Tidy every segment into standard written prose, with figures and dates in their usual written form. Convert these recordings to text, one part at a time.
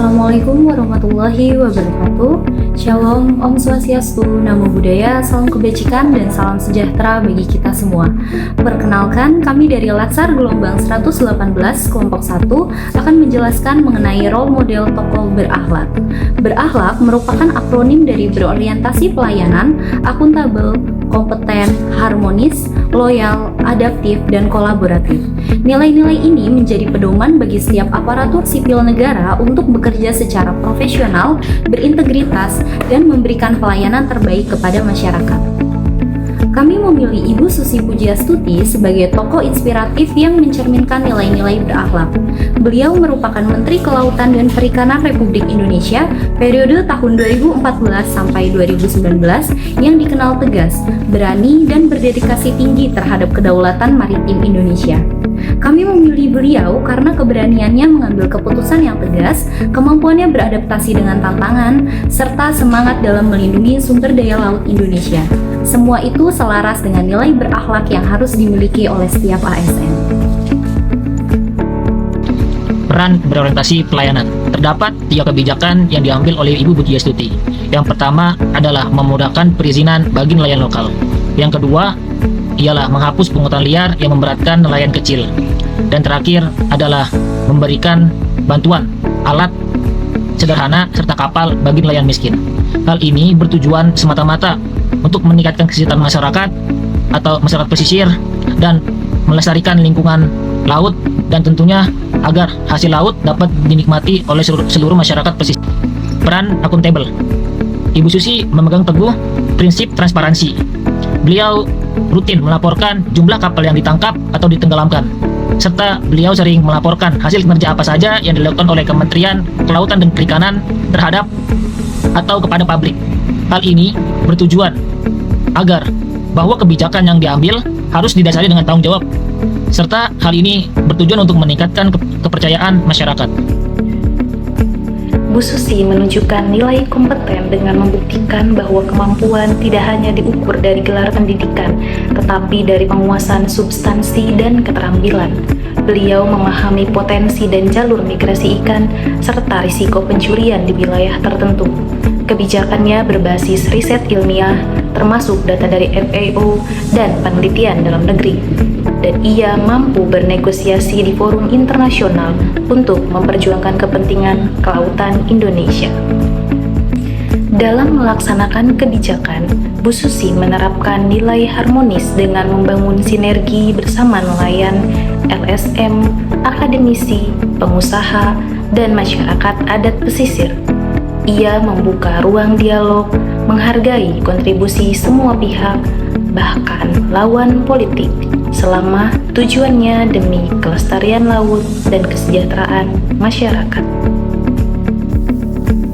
Assalamualaikum warahmatullahi wabarakatuh. Shalom, Om Swastiastu, Namo Buddhaya, salam kebajikan dan salam sejahtera bagi kita semua. Perkenalkan, kami dari Latsar Gelombang 118 kelompok 1 akan menjelaskan mengenai role model tokoh berakhlak. Berakhlak merupakan akronim dari berorientasi pelayanan, akuntabel, kompeten, harmonis, loyal, adaptif, dan kolaboratif. Nilai-nilai ini menjadi pedoman bagi setiap aparatur sipil negara untuk bekerja secara profesional, berintegritas, dan memberikan pelayanan terbaik kepada masyarakat. Kami memilih Ibu Susi Pujiastuti sebagai tokoh inspiratif yang mencerminkan nilai-nilai berakhlak. Beliau merupakan Menteri Kelautan dan Perikanan Republik Indonesia periode tahun 2014 sampai 2019 yang dikenal tegas, berani, dan berdedikasi tinggi terhadap kedaulatan maritim Indonesia. Kami memilih beliau karena keberaniannya mengambil keputusan yang tegas, kemampuannya beradaptasi dengan tantangan, serta semangat dalam melindungi sumber daya laut Indonesia. Semua itu selaras dengan nilai berakhlak yang harus dimiliki oleh setiap ASN. Peran berorientasi pelayanan. Terdapat 3 kebijakan yang diambil oleh Ibu Pujiastuti. Yang pertama adalah memudahkan perizinan bagi nelayan lokal. Yang kedua ialah menghapus pungutan liar yang memberatkan nelayan kecil. Dan terakhir adalah memberikan bantuan alat sederhana serta kapal bagi nelayan miskin. Hal ini bertujuan semata-mata untuk meningkatkan kesejahteraan masyarakat atau masyarakat pesisir dan melestarikan lingkungan laut, dan tentunya agar hasil laut dapat dinikmati oleh seluruh masyarakat pesisir. Peran akuntabel. Ibu Susi memegang teguh prinsip transparansi. Beliau rutin melaporkan jumlah kapal yang ditangkap atau ditenggelamkan, serta beliau sering melaporkan hasil kinerja apa saja yang dilakukan oleh Kementerian Kelautan dan Perikanan terhadap atau kepada publik. Hal ini bertujuan agar bahwa kebijakan yang diambil harus didasari dengan tanggung jawab, serta hal ini bertujuan untuk meningkatkan kepercayaan masyarakat. Bu Susi menunjukkan nilai kompeten dengan membuktikan bahwa kemampuan tidak hanya diukur dari gelar pendidikan, tetapi dari penguasaan substansi dan keterampilan. Beliau memahami potensi dan jalur migrasi ikan, serta risiko pencurian di wilayah tertentu. Kebijakannya berbasis riset ilmiah, termasuk data dari FAO dan penelitian dalam negeri. Dan ia mampu bernegosiasi di forum internasional untuk memperjuangkan kepentingan kelautan Indonesia. Dalam melaksanakan kebijakan, Bu Susi menerapkan nilai harmonis dengan membangun sinergi bersama nelayan, LSM, akademisi, pengusaha, dan masyarakat adat pesisir. Ia membuka ruang dialog, menghargai kontribusi semua pihak, bahkan lawan politik, selama tujuannya demi kelestarian laut dan kesejahteraan masyarakat.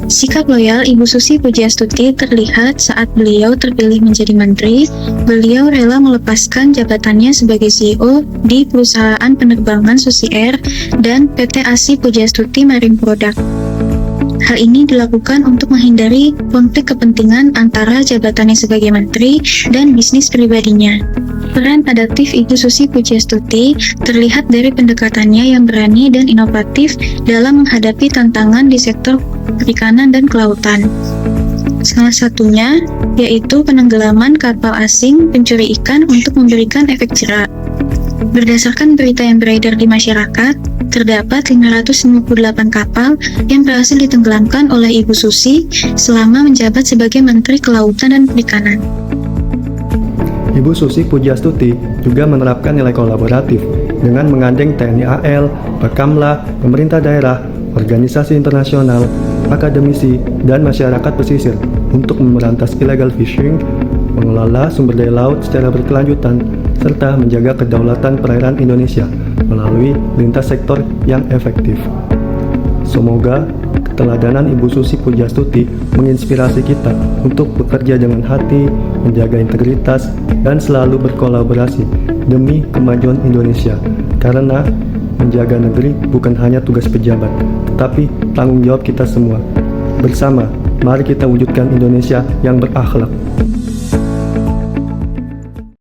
Sikap loyal Ibu Susi Pujiastuti terlihat saat beliau terpilih menjadi menteri. Beliau rela melepaskan jabatannya sebagai CEO di perusahaan penerbangan Susi Air dan PT ASI Pujiastuti Marine Product. Hal ini dilakukan untuk menghindari konflik kepentingan antara jabatannya sebagai menteri dan bisnis pribadinya. Peran adaptif Ibu Susi Pujiastuti terlihat dari pendekatannya yang berani dan inovatif dalam menghadapi tantangan di sektor perikanan dan kelautan. Salah satunya yaitu penenggelaman kapal asing pencuri ikan untuk memberikan efek jera. Berdasarkan berita yang beredar di masyarakat, terdapat 558 kapal yang berhasil ditenggelamkan oleh Ibu Susi selama menjabat sebagai Menteri Kelautan dan Perikanan. Ibu Susi Pujiastuti juga menerapkan nilai kolaboratif dengan menggandeng TNI AL, Bakamla, pemerintah daerah, organisasi internasional, akademisi, dan masyarakat pesisir untuk memberantas illegal fishing, mengelola sumber daya laut secara berkelanjutan, serta menjaga kedaulatan perairan Indonesia melalui lintas sektor yang efektif. Semoga keteladanan Ibu Susi Pujiastuti menginspirasi kita untuk bekerja dengan hati, menjaga integritas, dan selalu berkolaborasi demi kemajuan Indonesia. Karena menjaga negeri bukan hanya tugas pejabat, tetapi tanggung jawab kita semua. Bersama, mari kita wujudkan Indonesia yang berakhlak.